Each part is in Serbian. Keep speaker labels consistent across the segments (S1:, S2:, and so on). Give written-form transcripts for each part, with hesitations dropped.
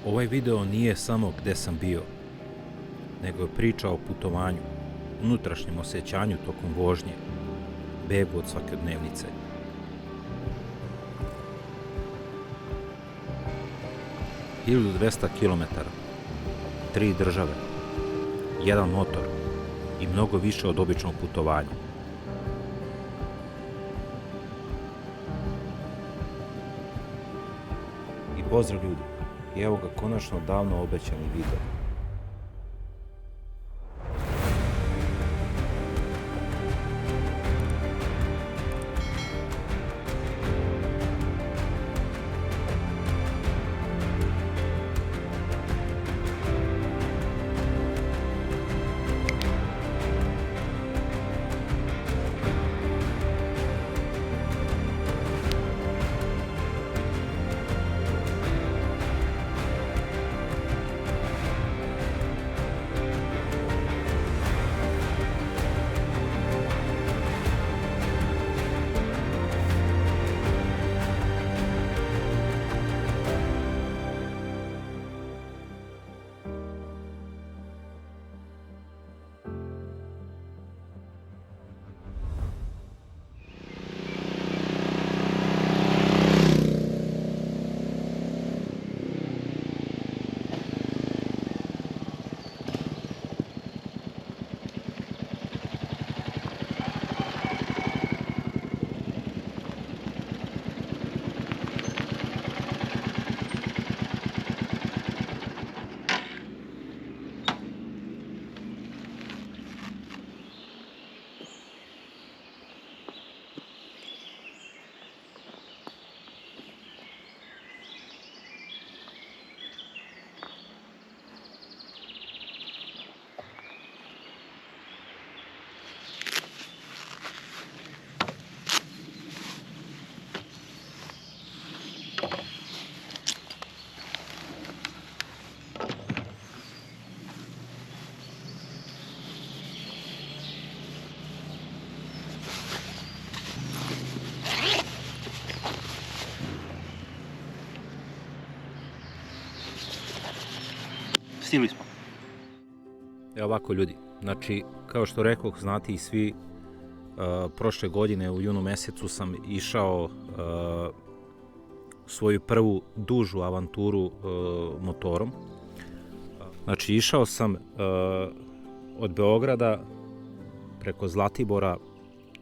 S1: Ovaj video nije samo gde sam bio, nego je priča o putovanju, unutrašnjem osjećanju tokom vožnje, begu od svakodnevnice. – 1200 km, 3 države, jedan motor i mnogo više od običnog putovanja. I pozdrav ljudi, i evo ga konačno davno obećani video.
S2: Stigli smo.
S1: Evo ovako ljudi, znači kao što rekoh, znate i svi, prošle godine u junu mesecu sam išao svoju prvu dužu avanturu motorom. Znači išao sam od Beograda preko Zlatibora,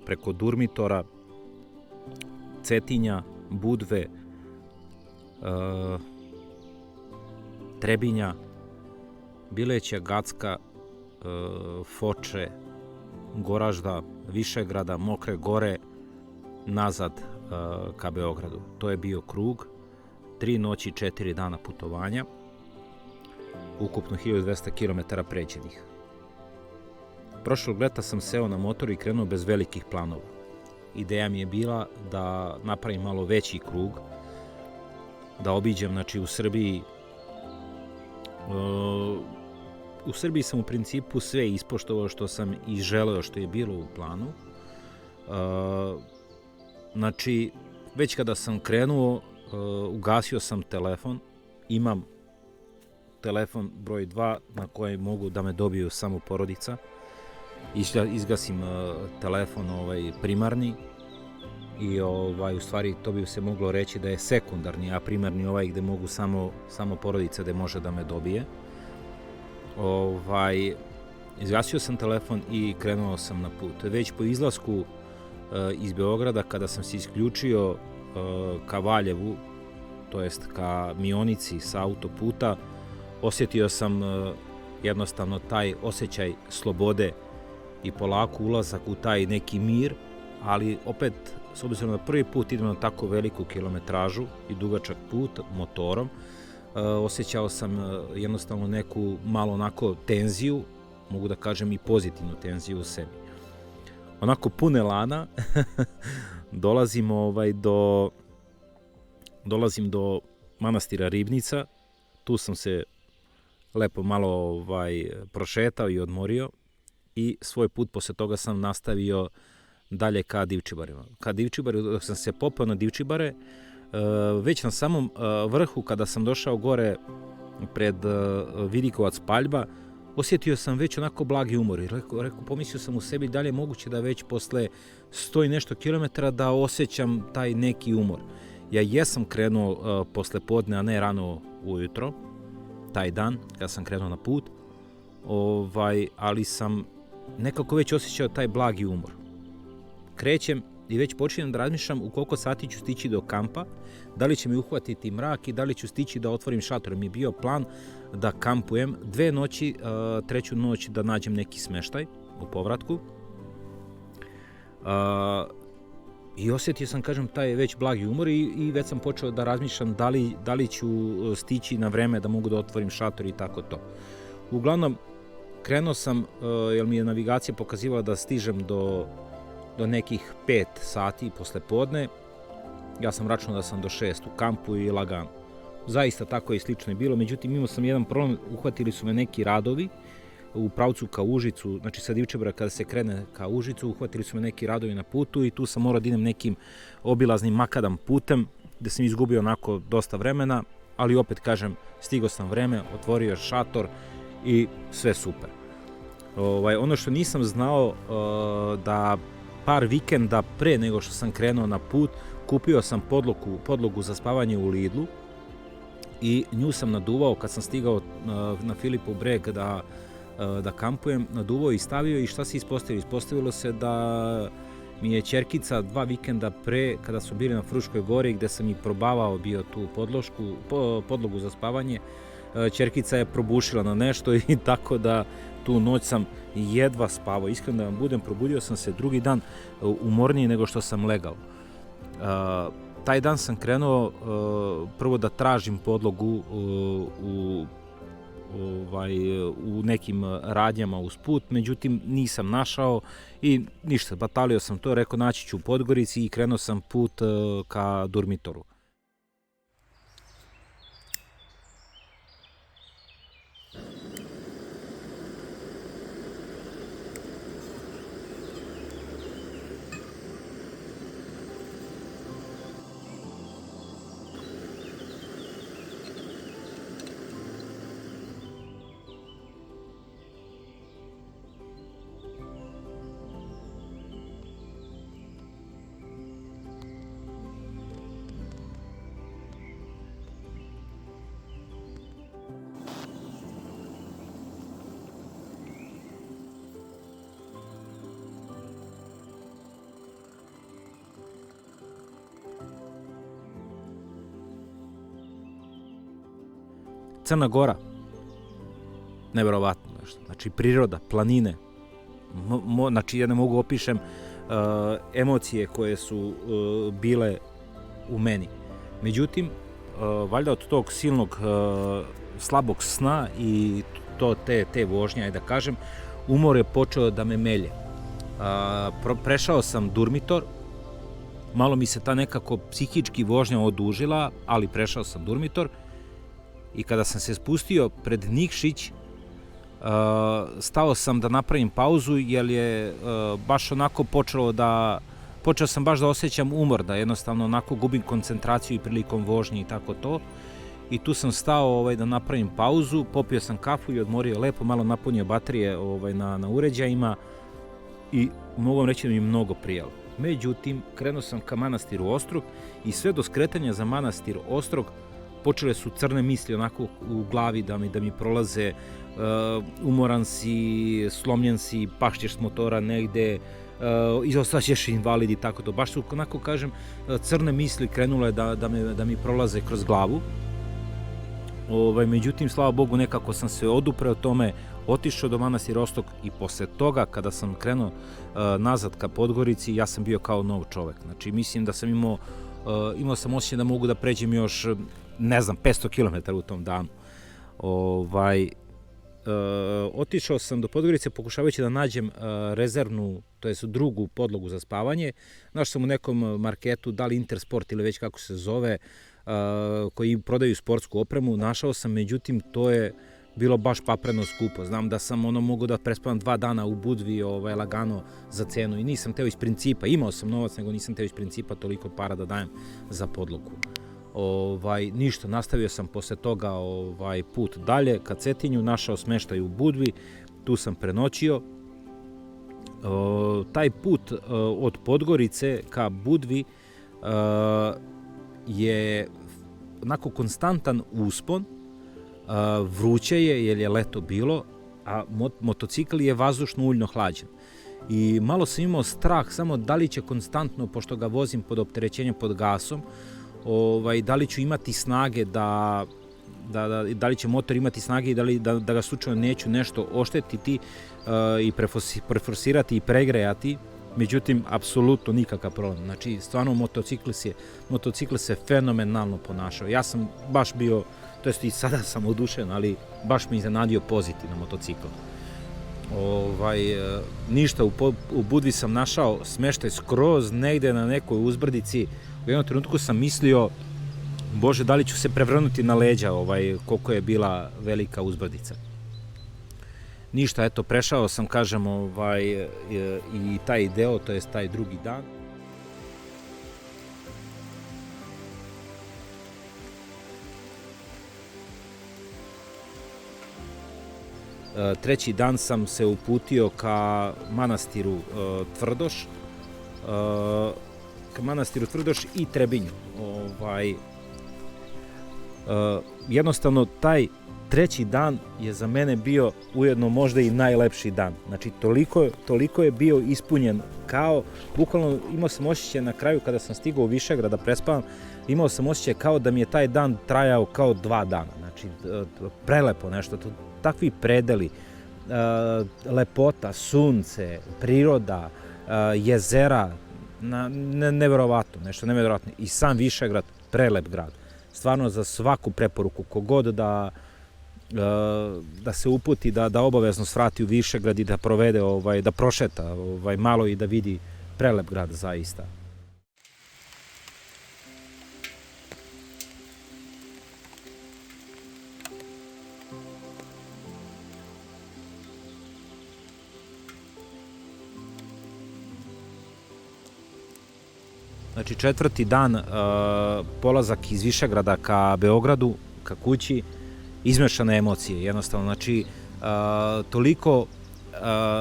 S1: preko Durmitora, Cetinja, Budve, Trebinja, Bileća, Gacka, Foče, Goražda, Višegrada, Mokre Gore, nazad ka Beogradu. To je bio krug, 3 noći i 4 dana putovanja, ukupno 1200 km pređenih. Prošlog leta sam seo na motor i krenuo bez velikih planova. Ideja mi je bila da napravim malo veći krug, da obiđem, znači u Srbiji. U Srbiji sam u principu sve ispoštovao što sam i želeo, što je bilo u planu. Znači, već kada sam krenuo, ugasio sam telefon. Imam telefon broj 2 na kojem mogu da me dobiju samo porodica. Izgasim telefon primarni i u stvari to bi se moglo reći da je sekundarni, a primarni ovaj gde mogu samo porodica gde može da me dobije. Izgasio sam telefon i krenuo sam na put. Već po izlasku iz Beograda, kada sam se isključio ka Valjevu, to jest ka Mionici sa autoputa, osjetio sam jednostavno taj osjećaj slobode i polako ulazak u taj neki mir, ali opet, s obzirom na prvi put idem na tako veliku kilometražu i dugačak put motorom, osjećao sam jednostavno neku malo onako tenziju, mogu da kažem i pozitivnu tenziju u sebi. Onako pun elana dolazim do manastira Ribnica. Tu sam se lepo malo prošetao i odmorio i svoj put posle toga sam nastavio dalje ka Divčibarima. Ka Divčibaru, dok sam se popeo na Divčibare, već na samom vrhu, kada sam došao gore pred Vidikovac Paljba, osjetio sam već onako blagi umor i pomislio sam u sebi da li je moguće da već posle 100 i nešto kilometara da osjećam taj neki umor. Ja jesam krenuo posle podne, a ne rano ujutro, taj dan kada sam krenuo na put, ali sam nekako već osjećao taj blagi umor. Krećem i već počinjem da razmišljam u koliko sati ću stići do kampa, da li će mi uhvatiti mrak i da li ću stići da otvorim šator. Mi je bio plan da kampujem 2 noći, 3. noć da nađem neki smeštaj u povratku. I osjetio sam, kažem, taj već blagi umor i već sam počeo da razmišljam da li ću stići na vreme da mogu da otvorim šator i tako to. Uglavnom, krenuo sam, jer mi je navigacija pokazivala da stižem do nekih 5 sati posle podne. Ja sam računao da sam do 6 u kampu i lagano. Zaista tako je slično je bilo, međutim imao sam jedan problem, uhvatili su me neki radovi u pravcu ka Užicu, znači sa Divčebra kada se krene ka Užicu, uhvatili su me neki radovi na putu i tu sam morao da idem nekim obilaznim makadam putem, gde sam izgubio onako dosta vremena, ali opet kažem, stigao sam vreme, otvorio šator i sve super. Ono što nisam znao, da par vikenda pre nego što sam krenuo na put, kupio sam podlogu za spavanje u Lidlu i nju sam naduvao kad sam stigao na Filipov breg da kampujem, naduvao i stavio i šta se ispostavilo? Ispostavilo se da mi je ćerkica 2 vikenda pre, kada su bili na Fruškoj gori, gde sam i probavao bio tu podlogu za spavanje, ćerkica je probušila na nešto i tako da tu noć sam jedva spavao. Iskreno da vam budem, probudio sam se drugi dan umorniji nego što sam legao. Taj dan sam krenuo prvo da tražim podlogu u nekim radnjama uz put, međutim nisam našao i ništa, batalio sam to, rekao naći ću u Podgorici i krenuo sam put ka Durmitoru. Crna Gora, neverovatno nešto, znači priroda, planine, znači ja ne mogu opišem emocije koje su bile u meni. Međutim, valjda od tog silnog slabog sna i te vožnje, da kažem, umor je počeo da me melje. Prešao sam Durmitor, malo mi se ta nekako psihički vožnja odužila, ali prešao sam Durmitor. I kada sam se spustio pred Nikšić, stao sam da napravim pauzu, jer je baš onako počeo sam baš da osjećam umor, da jednostavno onako gubim koncentraciju i prilikom vožnje i tako to. I tu sam stao da napravim pauzu, popio sam kafu i odmorio lepo, malo napunio baterije na uređajima i mogu vam reći da mi je mnogo prijalo. Međutim, krenuo sam ka manastiru Ostrog i sve do skretanja za manastir Ostrog počele su crne misli onako u glavi da mi prolaze, umoran si, slomljen si, pašćeš s motora negde, ostaćeš invalid i tako to. Baš su, onako kažem, crne misli krenule da mi prolaze kroz glavu. Međutim, slava Bogu, nekako sam se odupreo tome, otišao do manastira Ostrog i posle toga, kada sam krenuo nazad ka Podgorici, ja sam bio kao nov čovek. Znači, mislim da sam imao sam osjećaj da mogu da pređem još, ne znam, 500 km u tom danu. Otišao sam do Podgorice pokušavajući da nađem rezervnu, to je drugu podlogu za spavanje. Našao sam u nekom marketu, da li Intersport ili već kako se zove, koji prodaju sportsku opremu. Našao sam, međutim, to je bilo baš papreno skupo. Znam da sam mogu da prespavam 2 dana u Budvi lagano za cenu i nisam teo iz principa, imao sam novac, nego nisam teo iz principa toliko para da dajem za podlogu. Ništa, nastavio sam posle toga put dalje ka Cetinju, našao smeštaj u Budvi, tu sam prenoćio. Taj put od Podgorice ka Budvi je onako konstantan uspon, vruće je jer je leto bilo, a motocikl je vazdušno uljno hlađen. I malo sam imao strah samo da li će konstantno, pošto ga vozim pod opterećenjem pod gasom, da li ću imati snage da li će motor imati snage i da ga slučajno neću nešto oštetiti i preforsirati i pregrejati. Međutim, apsolutno nikakav problem. Znači, stvarno motocikl se fenomenalno ponašao. Ja sam baš bio, to jest i sada sam odušen, ali baš mi iznenadio pozitivno motocikl. Ništa, u Budvi sam našao smeštaj skroz negde na nekoj uzbrdici. U jednom trenutku sam mislio, Bože, da li ću se prevrnuti na leđa, koliko je bila velika uzbrdica. Ništa, eto, prešao sam, kažem, i taj deo, to jest taj drugi dan. Treći dan sam se uputio ka manastiru Tvrdoš i Trebinju. Jednostavno, taj treći dan je za mene bio ujedno možda i najlepši dan. Znači, toliko je bio ispunjen, kao, bukvalno imao sam osjećaj na kraju kada sam stigao u Višegrad da prespavam, imao sam osjećaj kao da mi je taj dan trajao kao 2 dana. Znači, prelepo nešto, takvi predeli, lepota, sunce, priroda, jezera, neverovatno, nešto neverovatno. I sam Višegrad, prelep grad. Stvarno za svaku preporuku, kogod da se uputi, da obavezno svrati u Višegrad i da provede, da prošeta malo i da vidi prelep grad zaista. Znači, 4. dan, polazak iz Višegrada ka Beogradu, ka kući, izmešane emocije, jednostavno. Znači, toliko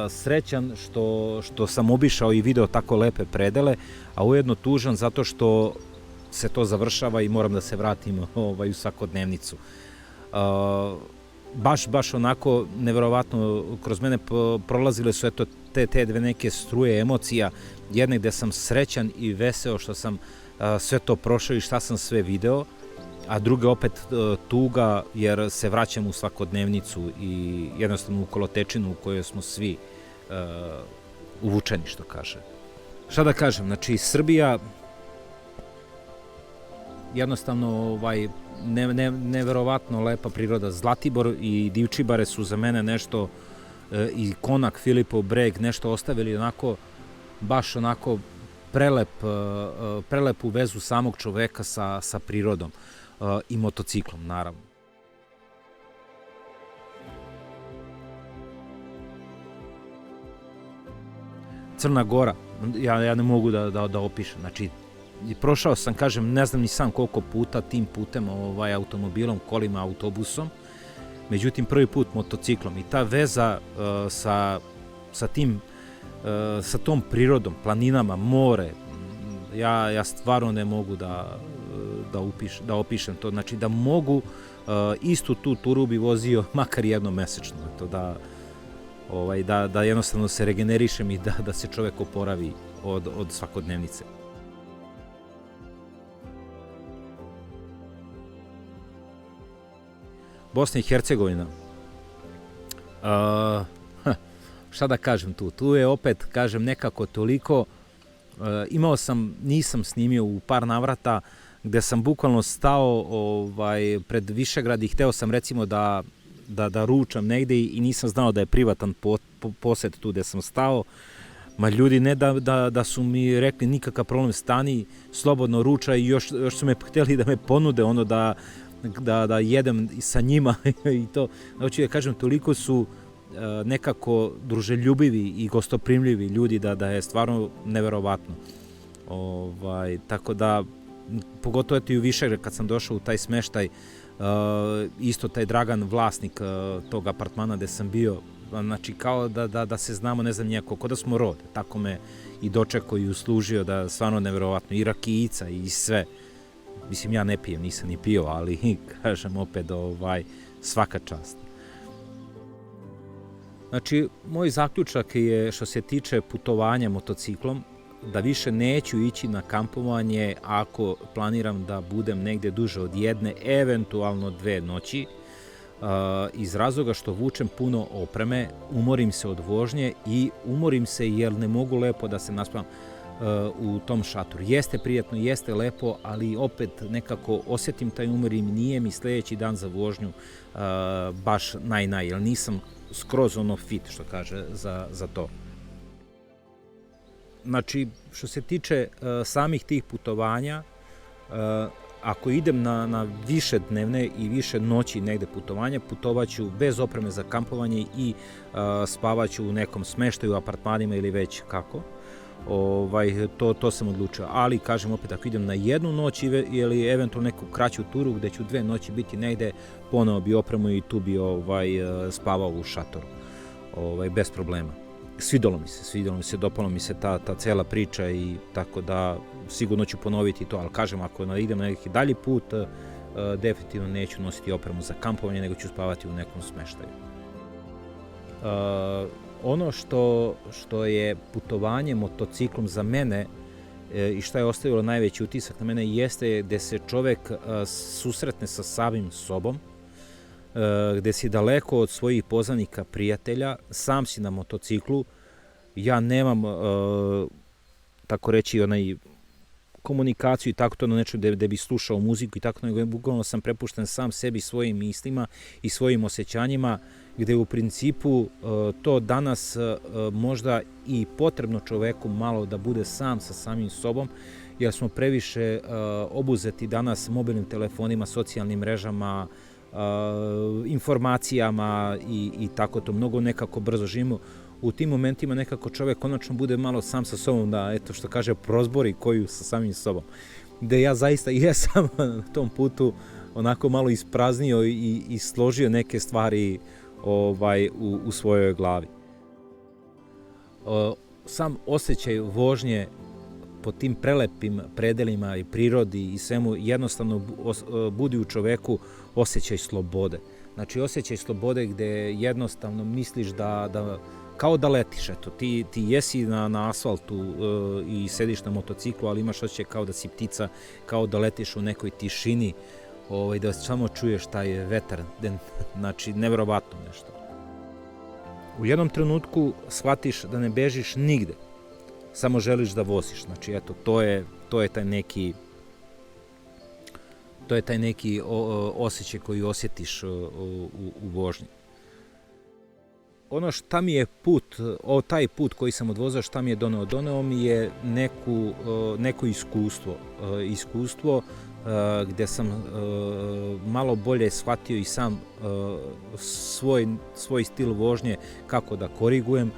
S1: srećan što sam obišao i video tako lepe predele, a ujedno tužan zato što se to završava i moram da se vratim u svakodnevnicu. Baš onako neverovatno kroz mene prolazile su eto te dve neke struje emocija, jedne gde sam srećan i veseo što sam sve to prošao i šta sam sve video, a druge opet tuga jer se vraćam u svakodnevnicu i jednostavno u kolotečinu u kojoj smo svi uvučeni, što kaže. Šta da kažem, znači Srbija jednostavno neverovatno lepa priroda. Zlatibor i Divčibare su za mene nešto, i Konak, Filipov breg, nešto ostavili onako, baš onako prelepu vezu samog čoveka sa prirodom i motociklom, naravno. Crna Gora, ja ne mogu da opišem, znači prošao sam, kažem, ne znam ni sam koliko puta tim putem, automobilom, kolima, autobusom, međutim prvi put motociklom i ta veza sa tom prirodom, planinama, more, ja stvarno ne mogu da opišem to, znači da mogu istu tu turu bi vozio makar jednom mesečno, da jednostavno se regenerišem i da se čovek oporavi od svakodnevnice. Bosna i Hercegovina. Šta da kažem tu? Tu je opet, kažem, nekako toliko, nisam snimio u par navrata, gde sam bukvalno stao pred Višegrad i hteo sam recimo da ručam negde i nisam znao da je privatan posed tu gde sam stao. Ma ljudi, ne da su mi rekli nikakav problem, stani, slobodno ručaj, i još su me hteli da me ponude ono da jedem sa njima i to. Znači, da kažem, toliko su nekako druželjubivi i gostoprimljivi ljudi da je stvarno neverovatno. Tako da pogotovo eto i u Višegrad kad sam došao u taj smeštaj, isto taj Dragan, vlasnik tog apartmana gde sam bio, znači kao da se znamo, ne znam nijako, kao da smo rod, tako me i dočekao i uslužio, da stvarno neverovatno, i rakijica i sve. Mislim, ja ne pijem, nisam ni pio, ali kažem opet, svaka čast. Znači, moj zaključak je što se tiče putovanja motociklom, da više neću ići na kampovanje ako planiram da budem negde duže od 1, eventualno 2 noći, iz razloga što vučem puno opreme, umorim se od vožnje i umorim se jer ne mogu lepo da se naspavam u tom šatoru. Jeste prijatno, jeste lepo, ali opet nekako osjetim taj umor i nije mi sledeći dan za vožnju baš naj, jer nisam skroz fit, što kaže, za to. Znači, što se tiče samih tih putovanja, ako idem na više dnevne i više noći negde putovanja, putovaću bez opreme za kampovanje i spavaću u nekom smeštaju, apartmanima ili već kako. To sam odlučio, ali kažem opet, ako idem na 1 noć ili eventualno neku kraću turu gde ću 2 noći biti negde, ponovo bi opremu i tu bi spavao u šatoru, bez problema. Svidalo mi se, dopalo mi se ta cela priča i tako da sigurno ću ponoviti to, ali kažem, ako idem na neki dalji put, definitivno neću nositi opremu za kampovanje, nego ću spavati u nekom smeštaju. Ono što je putovanje motociklom za mene i što je ostavilo najveći utisak na mene jeste gde se čovek susretne sa samim sobom, gde si daleko od svojih poznanika, prijatelja, sam si na motociklu. Ja nemam, tako reći, komunikaciju i tako to na nečem gde bi slušao muziku i tako, nego bukvalno sam prepušten sam sebi, svojim mislima i svojim osjećanjima, gde u principu to danas možda i potrebno čoveku malo da bude sam sa samim sobom, jer smo previše obuzeti danas mobilnim telefonima, socijalnim mrežama, informacijama i tako to, mnogo nekako brzo živimo. U tim momentima nekako čovek konačno bude malo sam sa sobom, da, eto što kaže, prozbori koju sa samim sobom. Gde ja zaista jesam na tom putu onako malo ispraznio i složio neke stvari u svojoj glavi. Sam osjećaj vožnje po tim prelepim predelima i prirodi i svemu jednostavno budi u čoveku osjećaj slobode. Znači osjećaj slobode gde jednostavno misliš da kao da letiš, eto, ti jesi na asfaltu i sediš na motociklu, ali imaš osjećaj kao da si ptica, kao da letiš u nekoj tišini, da samo čuješ taj vetar, znači neverovatno nešto. U jednom trenutku shvatiš da ne bežiš nigde, samo želiš da voziš, znači eto, to je taj neki osjećaj koji osjetiš u vožnji. Ono šta mi je taj put koji sam odvozao, šta mi je doneo mi je neko iskustvo gde sam malo bolje shvatio i sam svoj stil vožnje, kako da korigujem.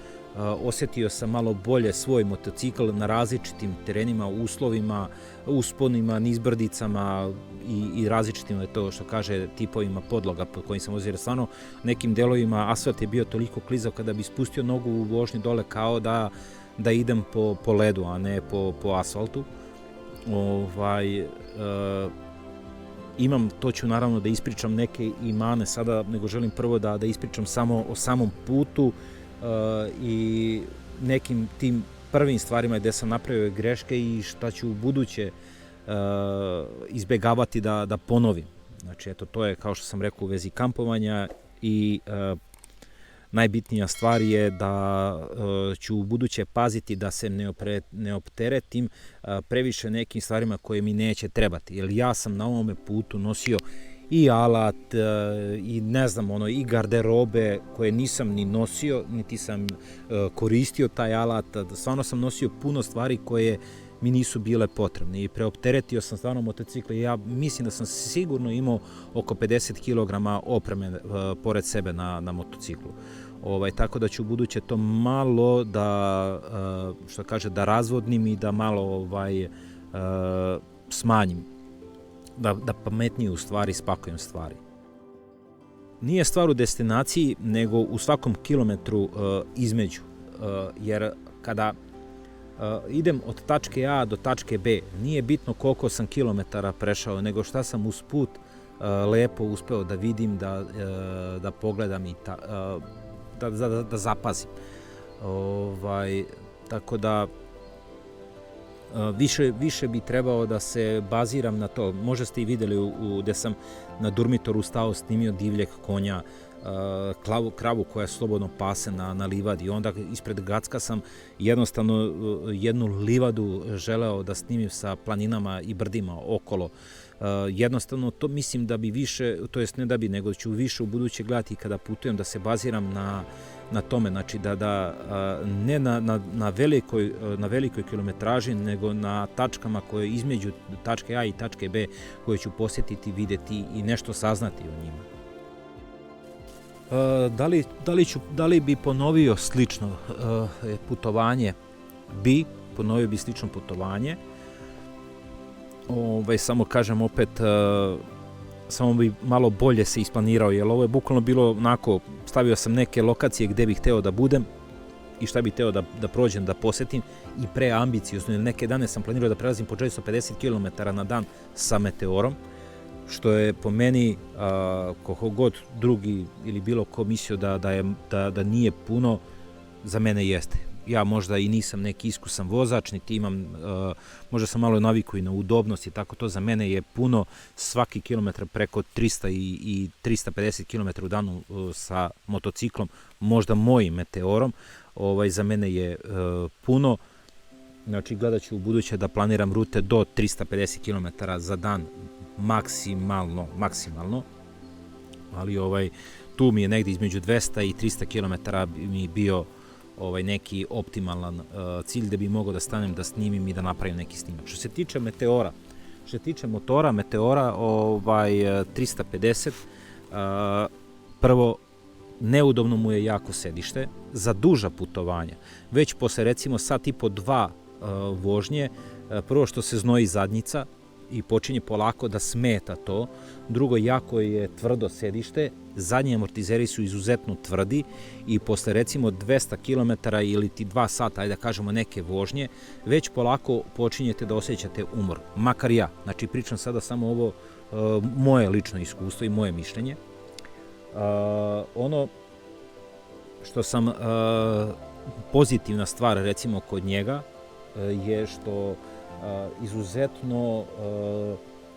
S1: Osjetio sam malo bolje svoj motocikl na različitim terenima, uslovima, usponima, nizbrdicama i različitim, to što kaže, tipovima podloga po kojim sam vozio. Jer stvarno nekim delovima asfalt je bio toliko klizav kada bi spustio nogu u vožnji dole kao da idem po ledu, a ne po asfaltu. To ću naravno da ispričam neke i mane sada, nego želim prvo da ispričam samo o samom putu i nekim tim prvim stvarima gde sam napravio greške i šta ću u buduće izbegavati da ponovim. Znači, eto, to je, kao što sam rekao, u vezi kampovanja i najbitnija stvar je da ću u buduće paziti da se ne opteretim previše nekim stvarima koje mi neće trebati, jer ja sam na ovome putu nosio i alat, i ne znam, i garderobe koje nisam ni nosio, niti sam koristio taj alat. Stvarno sam nosio puno stvari koje mi nisu bile potrebne i preopteretio sam stvarno motocikle. Ja mislim da sam sigurno imao oko 50 kg opreme pored sebe na motociklu. Tako da ću u buduće to malo da razvodnim i da malo smanjim, da pametnije u stvari spakujem stvari. Nije stvar u destinaciji, nego u svakom kilometru između, jer kada idem od tačke A do tačke B, nije bitno koliko sam kilometara prešao, nego šta sam usput lepo uspeo da vidim, da pogledam i da zapazim. Tako da više bi trebao da se baziram na to. Možda ste i videli gde sam na Durmitoru stao, snimio divljeg konja, kravu koja slobodno pase na livadi. Onda ispred Gacka sam jednostavno jednu livadu želeo da snimim sa planinama i brdima okolo. Jednostavno to mislim da bi više, to jest ne da bi, nego ću više u buduće gledati kada putujem, da se baziram na tome, znači da ne na velikoj kilometraži, nego na tačkama koje između tačke A i tačke B koje ću posjetiti, videti i nešto saznati o njima. Da li bi ponovio slično putovanje? Ponovio bi slično putovanje. Samo kažem opet, samo bi malo bolje se isplanirao, jer ovo je bukvalno bilo onako, stavio sam neke lokacije gde bih hteo da budem i šta bih hteo da prođem, da posetim, i preambiciozno, jer neke dane sam planirao da prelazim po 450 km na dan sa Meteorom, što je po meni, koliko god drugi ili bilo ko mislio da nije puno, za mene jeste. Ja možda i nisam neki iskusan vozač, niti imam, možda sam malo navikao i na udobnost i tako to, za mene je puno svaki kilometar preko 300 i 350 km u danu sa motociklom, možda mojim Meteorom, za mene je puno. Znači gledat ću u buduće da planiram rute do 350 km za dan maksimalno, ali tu mi je negdje između 200 i 300 km mi bio neki optimalan cilj da bi mogao da stanem, da snimim i da napravim neki snimak. Što se tiče Meteora, Meteora 350, prvo, neudobno mu je jako sedište za duža putovanja. Već posle recimo sat i po 2 vožnje, prvo što se znoji zadnjica i počinje polako da smeta to. Drugo, jako je tvrdo sedište, zadnji amortizeri su izuzetno tvrdi i posle recimo 200 km ili ti 2 sata, ajde da kažemo neke vožnje, već polako počinjete da osjećate umor. Makar ja, znači pričam sada samo ovo moje lično iskustvo i moje mišljenje. Ono što sam pozitivna stvar recimo kod njega je što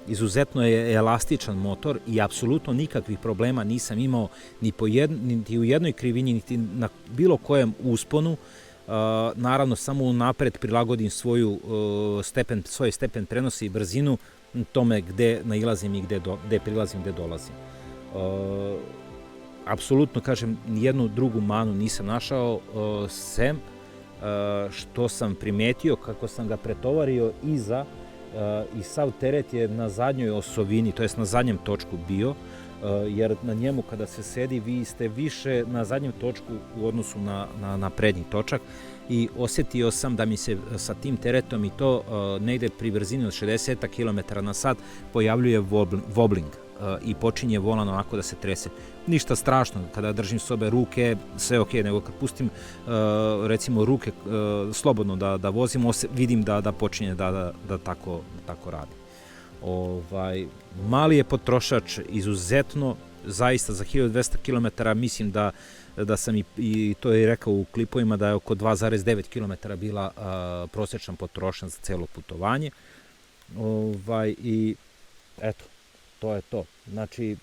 S1: izuzetno je elastičan motor i apsolutno nikakvih problema nisam imao niti u jednoj krivini, niti na bilo kojem usponu. Naravno, samo unapred prilagodim svoj stepen prenosa i brzinu tome gde nailazim i gde prilazim, gde dolazim. Apsolutno, kažem, nijednu drugu manu nisam našao, sem što sam primetio kako sam ga pretovario iza i sav teret je na zadnjoj osovini, to jest na zadnjem točku bio, jer na njemu kada se sedi vi ste više na zadnjem točku u odnosu na prednji točak, i osjetio sam da mi se sa tim teretom i to negde pri brzini od 60 km na sat pojavljuje wobbling i počinje volan onako da se trese. Ništa strašno, kada držim s obe ruke sve ok, nego kad pustim recimo ruke slobodno da vozim, vidim da počinje da tako radi. Mali je potrošač, izuzetno, zaista za 1200 km mislim da sam i to je rekao u klipovima, da je oko 2,9 km bila prosječan potrošnja za celo putovanje. I eto, to je to. Znači,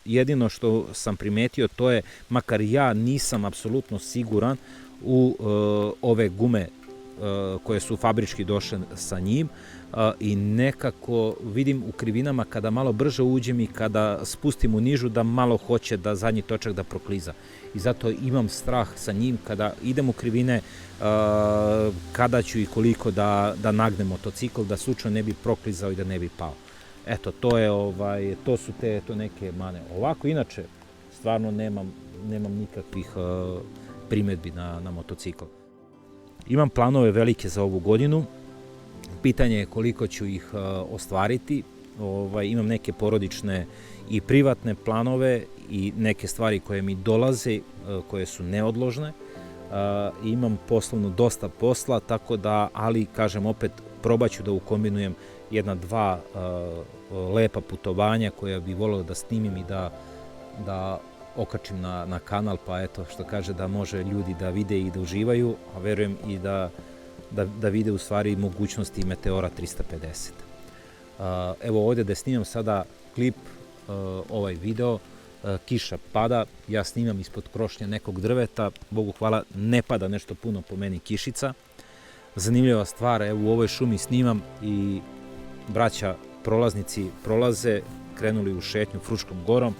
S1: jedino što sam primetio, to je, makar ja nisam apsolutno siguran u ove gume koje su fabrički došle sa njim, i nekako vidim u krivinama kada malo brže uđem i kada spustim u nižu da malo hoće da zadnji točak da prokliza. I zato imam strah sa njim kada idem u krivine, kada ću i koliko da nagnem motocikl, da slučajno ne bi proklizao i da ne bi pao. Eto, to su te neke mane. Ovako, inače, stvarno nemam nikakvih primedbi na motocikl. Imam planove velike za ovu godinu. Pitanje je koliko ću ih ostvariti. Imam neke porodične i privatne planove i neke stvari koje mi dolaze, koje su neodložne. Imam poslovno dosta posla, tako da, ali kažem opet, probat ću da ukombinujem dva lepa putovanja koja bi volio da snimim i da okačim na kanal, pa eto što kaže da može ljudi da vide i da uživaju, a verujem i da vide u stvari mogućnosti Meteora 350. Evo ovdje da snimam sada klip, ovaj video, kiša pada, ja snimam ispod krošnje nekog drveta, Bogu hvala ne pada nešto puno po meni kišica. Zanimljiva stvar, evo u ovoj šumi snimam i braća prolaznici prolaze, krenuli u šetnju Fruškom gorom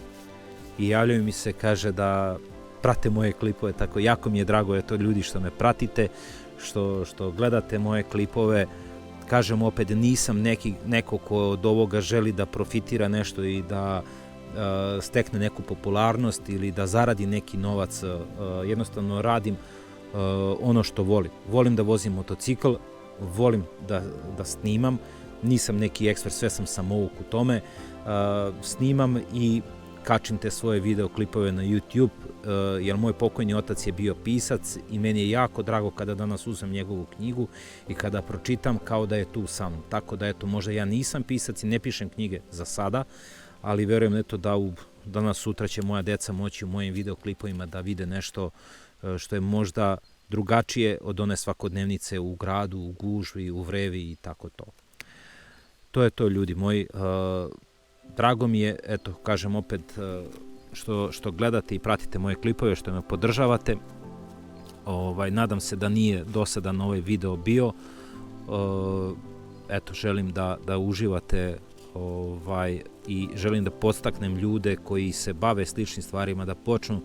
S1: i javljaju mi se, kaže da prate moje klipove, tako jako mi je drago eto ljudi što me pratite, što gledate moje klipove. Kažem opet, nisam neko ko od ovoga želi da profitira nešto i da stekne neku popularnost ili da zaradi neki novac, jednostavno radim ono što volim. Volim da vozim motocikl, volim da snimam, nisam neki ekspert, sve sam samouk u tome, snimam i kačim te svoje videoklipove na YouTube, jer moj pokojni otac je bio pisac i meni je jako drago kada danas uzmem njegovu knjigu i kada pročitam kao da je tu sa mnom. Tako da eto, možda ja nisam pisac i ne pišem knjige za sada, ali verujem eto da danas sutra će moja deca moći u mojim videoklipovima da vide nešto što je možda drugačije od one svakodnevnice u gradu, u gužvi, u vrevi i tako to. To je to ljudi moji. Drago mi je, eto, kažem opet, što gledate i pratite moje klipove, što me podržavate. Nadam se da nije dosadan ovaj video bio. Eto, želim da uživate i želim da podstaknem ljude koji se bave sličnim stvarima da počnu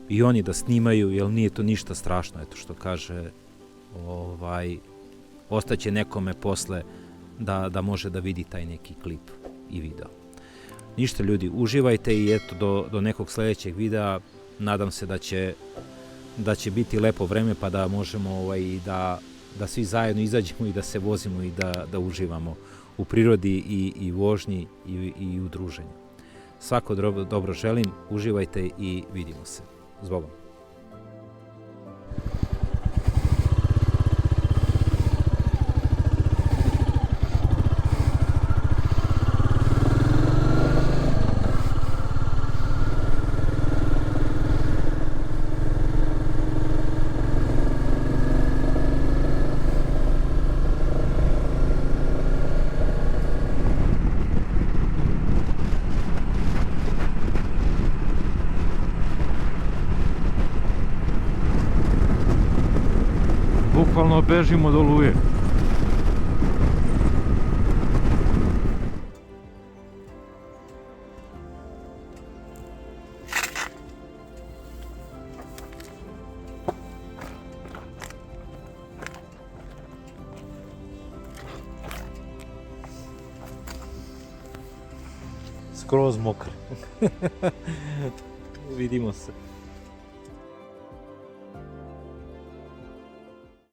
S1: i oni da snimaju, jer nije to ništa strašno, eto što kaže, ostaće nekome posle da može da vidi taj neki klip i video. Ništa ljudi, uživajte i eto do nekog sljedećeg videa, nadam se da će biti lepo vreme pa da možemo da svi zajedno izađemo i da se vozimo i da uživamo u prirodi i vožnji i u druženju. Svako dobro želim, uživajte i vidimo se. Zbogom. Bukvalno bežimo od oluje. Skroz mokre. Vidimo se.